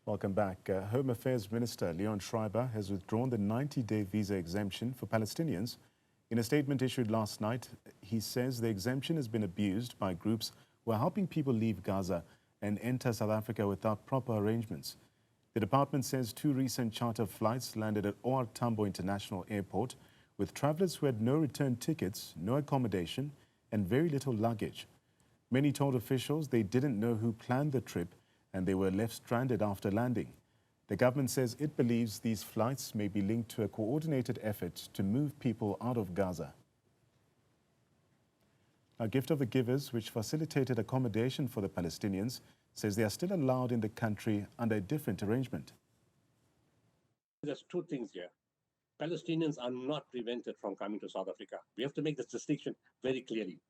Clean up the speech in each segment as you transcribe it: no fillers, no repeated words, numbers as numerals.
Welcome back. Home Affairs Minister Leon Schreiber has withdrawn the 90-day visa exemption for Palestinians. In a statement issued last night, he says the exemption has been abused by groups who are helping people leave Gaza and enter South Africa without proper arrangements. The department says 2 recent charter flights landed at OR Tambo International Airport with travelers who had no return tickets, no accommodation, and very little luggage. Many told officials they didn't know who planned the trip and they were left stranded after landing. The government says it believes these flights may be linked to a coordinated effort to move people out of Gaza. A Gift of the Givers, which facilitated accommodation for the Palestinians, says they are still allowed in the country under a different arrangement. There's 2 things here. Palestinians are not prevented from coming to South Africa. We have to make this distinction very clearly.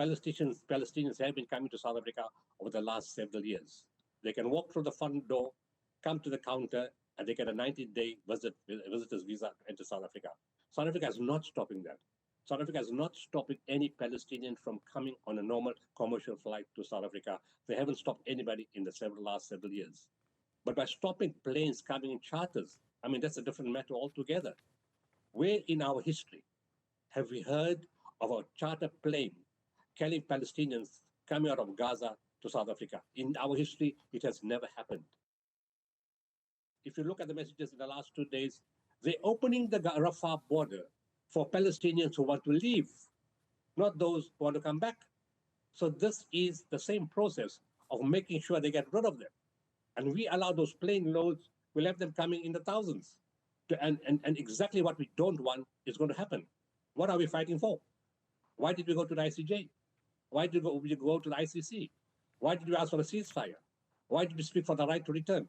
Palestinians have been coming to South Africa over the last several years. They can walk through the front door, come to the counter, and they get a 90-day visitor's visa to enter South Africa. South Africa is not stopping that. South Africa is not stopping any Palestinian from coming on a normal commercial flight to South Africa. They haven't stopped anybody in the last several years. But by stopping planes coming in charters, I mean, that's a different matter altogether. Where in our history have we heard of a charter plane carrying Palestinians coming out of Gaza to South Africa? In our history, it has never happened. If you look at the messages in the last 2 days, they're opening the Rafah border for Palestinians who want to leave, not those who want to come back. So this is the same process of making sure they get rid of them. And we allow those plane loads, we'll have them coming in the thousands. And exactly what we don't want is going to happen. What are we fighting for? Why did we go to the ICJ? Why did we go to the ICC? Why did we ask for a ceasefire? Why did we speak for the right to return?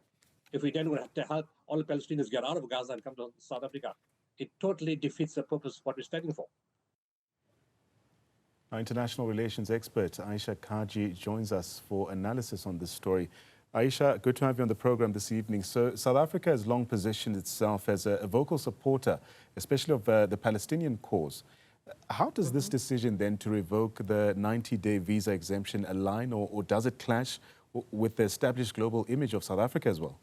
If we then would have to help all the Palestinians get out of Gaza and come to South Africa, it totally defeats the purpose of what we're standing for. Our international relations expert, Ayesha Kajee, joins us for analysis on this story. Ayesha, good to have you on the program this evening. So South Africa has long positioned itself as a vocal supporter, especially of the Palestinian cause. How does this decision then to revoke the 90-day visa exemption align, or does it clash with the established global image of South Africa as well?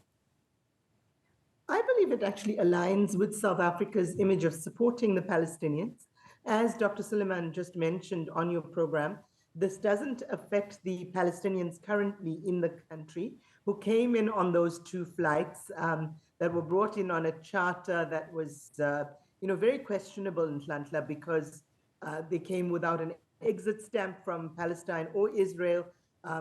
I believe it actually aligns with South Africa's image of supporting the Palestinians. As Dr. Suleiman just mentioned on your program, this doesn't affect the Palestinians currently in the country who came in on those 2 flights that were brought in on a charter that was very questionable in Tlantla because they came without an exit stamp from Palestine or Israel.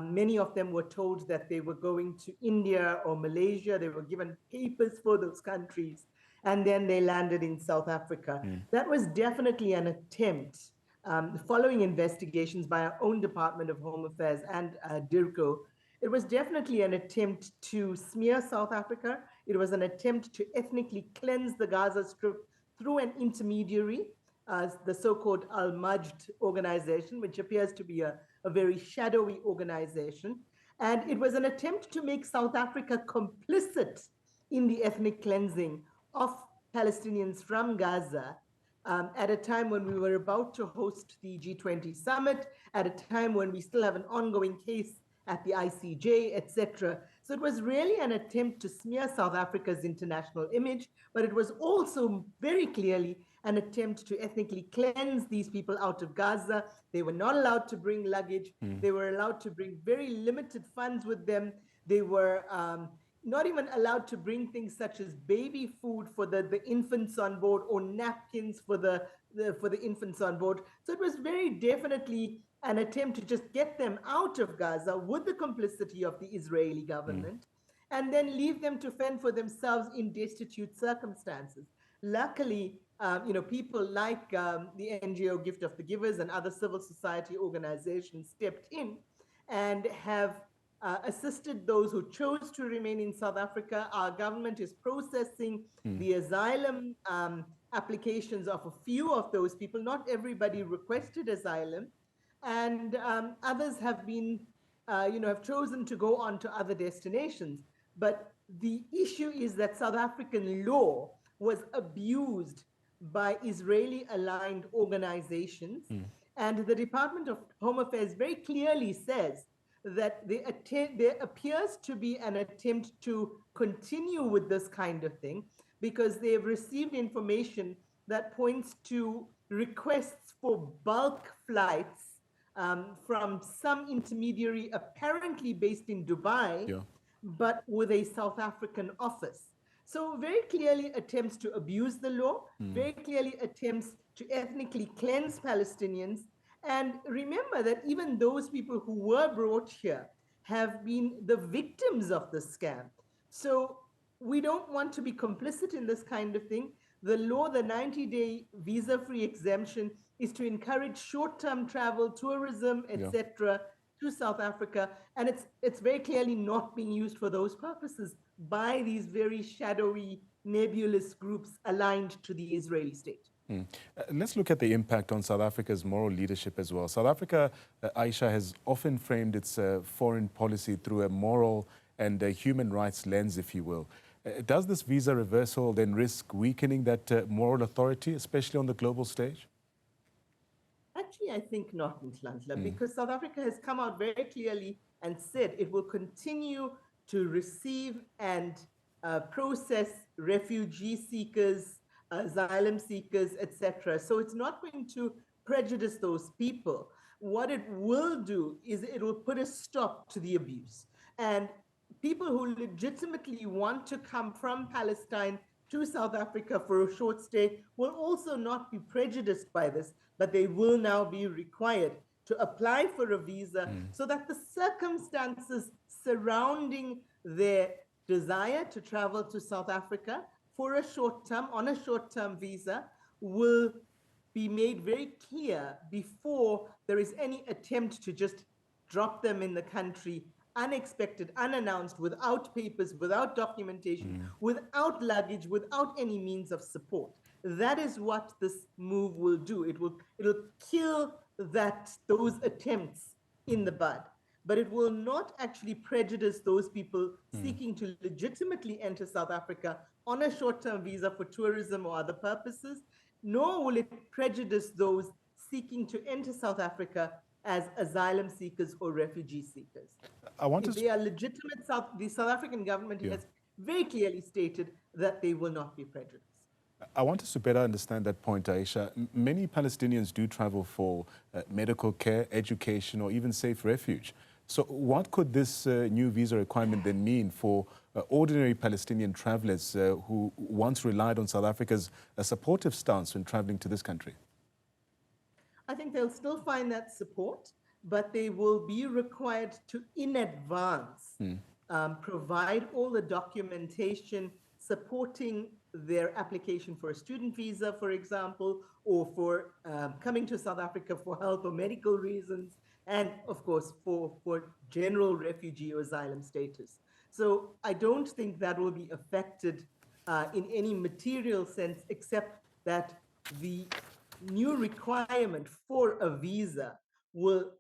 Many of them were told that they were going to India or Malaysia. They were given papers for those countries, and then they landed in South Africa. That was definitely an attempt, following investigations by our own Department of Home Affairs and DIRCO. It was definitely an attempt to smear South Africa. It was an attempt to ethnically cleanse the Gaza Strip through an intermediary, the so-called Al-Majd organization, which appears to be a very shadowy organization. And it was an attempt to make South Africa complicit in the ethnic cleansing of Palestinians from Gaza at a time when we were about to host the G20 summit, at a time when we still have an ongoing case at the ICJ, etc. So it was really an attempt to smear South Africa's international image, but it was also very clearly an attempt to ethnically cleanse these people out of Gaza. They were not allowed to bring luggage. They were allowed to bring very limited funds with them. They were not even allowed to bring things such as baby food for the infants on board or napkins for the infants on board. So it was very definitely an attempt to just get them out of Gaza with the complicity of the Israeli government and then leave them to fend for themselves in destitute circumstances. Luckily, people like the NGO Gift of the Givers and other civil society organizations stepped in and have assisted those who chose to remain in South Africa. Our government is processing the asylum applications of a few of those people. Not everybody requested asylum, and others have been, have chosen to go on to other destinations. But the issue is that South African law was abused by Israeli-aligned organizations. And the Department of Home Affairs very clearly says that there appears to be an attempt to continue with this kind of thing because they've received information that points to requests for bulk flights from some intermediary apparently based in Dubai, but with a South African office. So very clearly attempts to abuse the law, very clearly attempts to ethnically cleanse Palestinians. And remember that even those people who were brought here have been the victims of the scam. So we don't want to be complicit in this kind of thing. The law, the 90-day visa-free exemption, is to encourage short-term travel, tourism, etc., to South Africa, and it's very clearly not being used for those purposes by these very shadowy, nebulous groups aligned to the Israeli state. Let's look at the impact on South Africa's moral leadership as well. South Africa, Ayesha, has often framed its foreign policy through a moral and a human rights lens, if you will. Does this visa reversal then risk weakening that moral authority, especially on the global stage? Actually, I think not, Nhlanhla, because South Africa has come out very clearly and said it will continue to receive and process refugee seekers, asylum seekers, etc. So it's not going to prejudice those people. What it will do is it will put a stop to the abuse. And people who legitimately want to come from Palestine to South Africa for a short stay will also not be prejudiced by this, but they will now be required to apply for a visa so that the circumstances surrounding their desire to travel to South Africa for a short term, on a short-term visa, will be made very clear before there is any attempt to just drop them in the country unexpected, unannounced, without papers, without documentation, without luggage, without any means of support. That is what this move will do. It'll kill those attempts in the bud, but it will not actually prejudice those people seeking to legitimately enter South Africa on a short-term visa for tourism or other purposes, nor will it prejudice those seeking to enter South Africa as asylum seekers or refugee seekers. If they are legitimate, the South African government has very clearly stated that they will not be prejudiced. I want us to better understand that point, Ayesha. Many Palestinians do travel for medical care, education, or even safe refuge. So what could this new visa requirement then mean for ordinary Palestinian travelers who once relied on South Africa's supportive stance when traveling to this country? I think they'll still find that support, but they will be required to, in advance, provide all the documentation supporting their application for a student visa, for example, or for coming to South Africa for health or medical reasons, and of course, for general refugee or asylum status. So I don't think that will be affected in any material sense, except that the new requirement for a visa will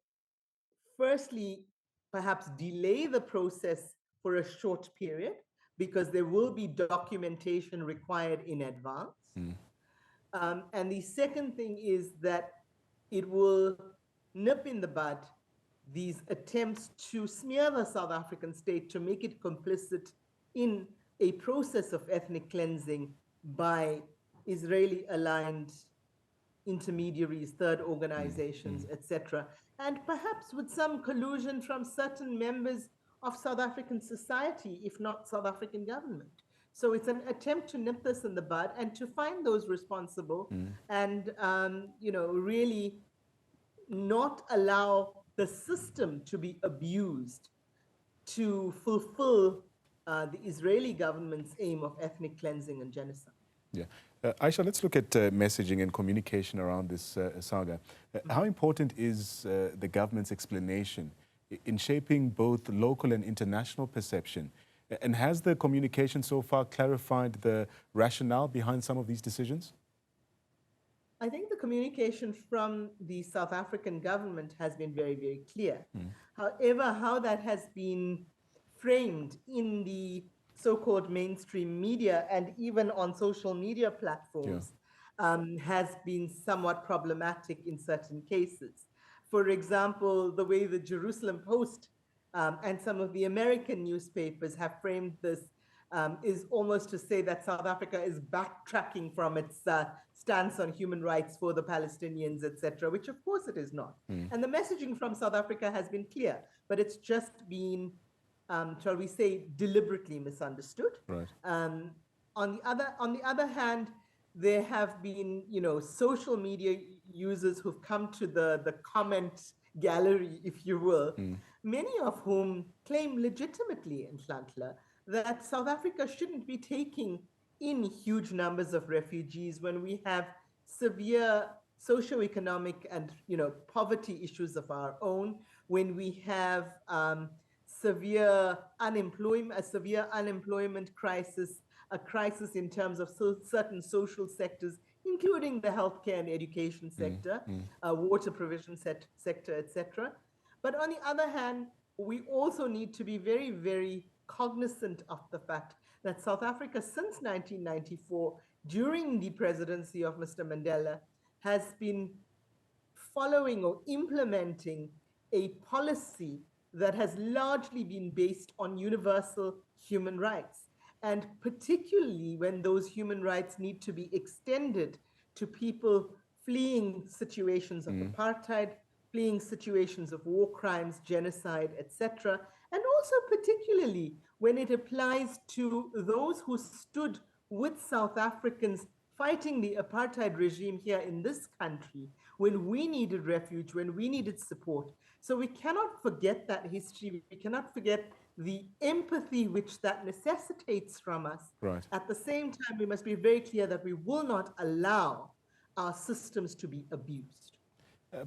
firstly perhaps delay the process for a short period because there will be documentation required in advance. And the second thing is that it will nip in the bud these attempts to smear the South African state to make it complicit in a process of ethnic cleansing by Israeli-aligned intermediaries, third organizations, etc., and perhaps with some collusion from certain members of South African society, if not South African government. So it's an attempt to nip this in the bud and to find those responsible and, really not allow the system to be abused to fulfill the Israeli government's aim of ethnic cleansing and genocide. Yeah. Ayesha, let's look at messaging and communication around this saga. How important is the government's explanation in shaping both local and international perception? And has the communication so far clarified the rationale behind some of these decisions? I think the communication from the South African government has been very, very clear. However, how that has been framed in the so-called mainstream media and even on social media platforms has been somewhat problematic in certain cases. For example, the way the Jerusalem Post and some of the American newspapers have framed this is almost to say that South Africa is backtracking from its stance on human rights for the Palestinians, etc., which of course it is not. And the messaging from South Africa has been clear, but it's just been, shall we say, deliberately misunderstood. Right. On the other hand, there have been, social media users who've come to the comment gallery, if you will, many of whom claim legitimately in Nhlanhla that South Africa shouldn't be taking in huge numbers of refugees when we have severe socioeconomic and poverty issues of our own, when we have a severe unemployment crisis, a crisis in terms of certain social sectors, including the healthcare and education sector, water provision sector, etc. But on the other hand, we also need to be very, very cognizant of the fact that South Africa, since 1994, during the presidency of Mr. Mandela, has been following or implementing a policy that has largely been based on universal human rights. And particularly when those human rights need to be extended to people fleeing situations of apartheid, fleeing situations of war crimes, genocide, etc., and also particularly when it applies to those who stood with South Africans fighting the apartheid regime here in this country, when we needed refuge, when we needed support. So we cannot forget that history. We cannot forget the empathy which that necessitates from us. Right. At the same time, we must be very clear that we will not allow our systems to be abused.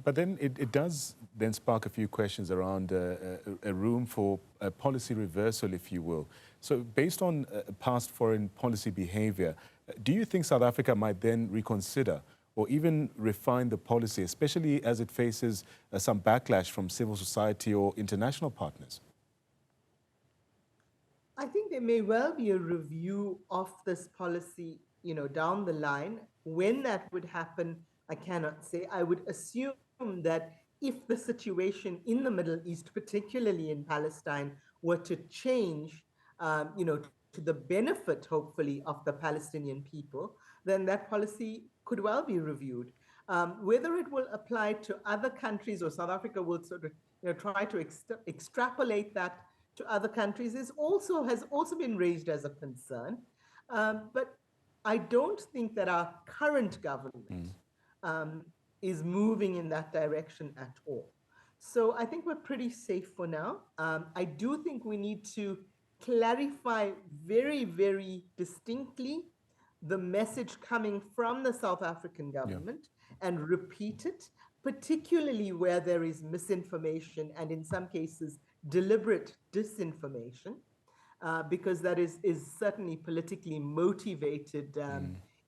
But then it does then spark a few questions around a room for a policy reversal, if you will. So based on past foreign policy behavior, do you think South Africa might then reconsider or even refine the policy, especially as it faces some backlash from civil society or international partners? I think there may well be a review of this policy, down the line. When that would happen, I cannot say. I would assume that if the situation in the Middle East, particularly in Palestine, were to change, to the benefit, hopefully, of the Palestinian people, then that policy could well be reviewed. Whether it will apply to other countries or South Africa will sort of try to extrapolate that to other countries has also been raised as a concern. But I don't think that our current government is moving in that direction at all. So I think we're pretty safe for now. I do think we need to clarify very, very distinctly the message coming from the South African government and repeat it, particularly where there is misinformation and in some cases deliberate disinformation, because that is certainly politically motivated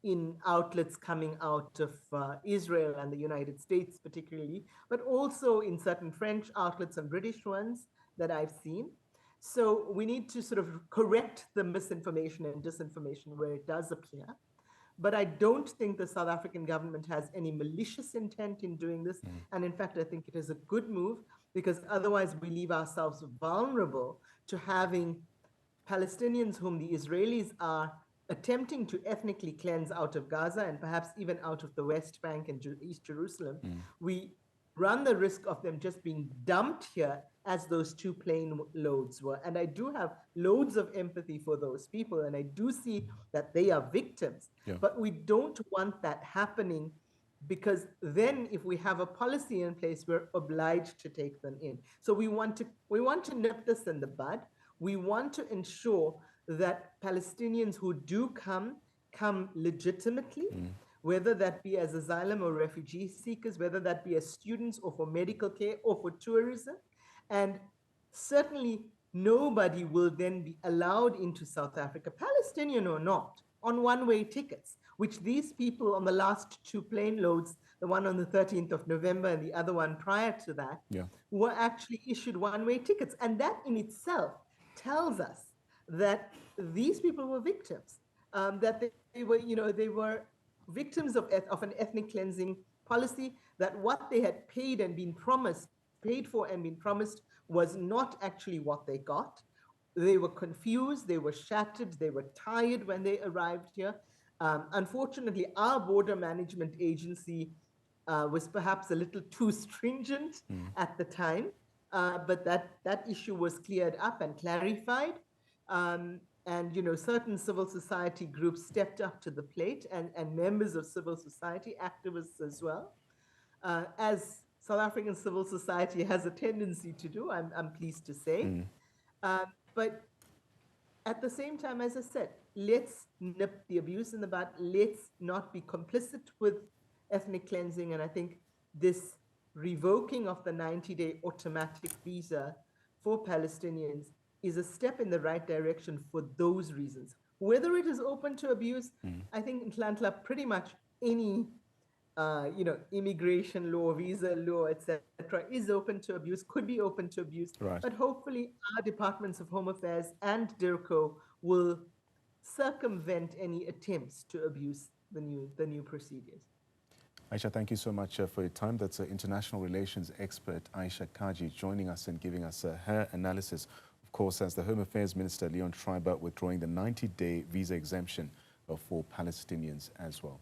in outlets coming out of Israel and the United States particularly, but also in certain French outlets and British ones that I've seen. So we need to sort of correct the misinformation and disinformation where it does appear. But I don't think the South African government has any malicious intent in doing this. And in fact, I think it is a good move, because otherwise we leave ourselves vulnerable to having Palestinians whom the Israelis are attempting to ethnically cleanse out of Gaza and perhaps even out of the West Bank and East Jerusalem. We run the risk of them just being dumped here as those two plane loads were. And I do have loads of empathy for those people, and I do see that they are victims. But we don't want that happening, because then if we have a policy in place, we're obliged to take them in. So we want to nip this in the bud. We want to ensure that Palestinians who do come legitimately, whether that be as asylum or refugee seekers, whether that be as students or for medical care or for tourism. And certainly nobody will then be allowed into South Africa, Palestinian or not, on one-way tickets, which these people on the last two plane loads, the one on the 13th of November and the other one prior to that, were actually issued one-way tickets. And that in itself tells us that these people were victims, that they were victims of an ethnic cleansing policy, that what they had paid for and been promised was not actually what they got. They were confused, they were shattered, they were tired when they arrived here. Unfortunately, our border management agency was perhaps a little too stringent at the time, but that issue was cleared up and clarified. And certain civil society groups stepped up to the plate, and members of civil society, activists as well, as South African civil society has a tendency to do, I'm pleased to say. But at the same time, as I said, let's nip the abuse in the bud. Let's not be complicit with ethnic cleansing. And I think this revoking of the 90-day automatic visa for Palestinians is a step in the right direction for those reasons. Whether it is open to abuse, I think in Nhlanhla, pretty much any immigration law, visa law, etc., is open to abuse, could be open to abuse. Right. But hopefully our departments of Home Affairs and DIRCO will circumvent any attempts to abuse the new procedures. Ayesha, thank you so much for your time. That's international relations expert Ayesha Kajee joining us and giving us her analysis, of course, as the Home Affairs Minister Leon Schreiber withdrawing the 90-day visa exemption for Palestinians as well.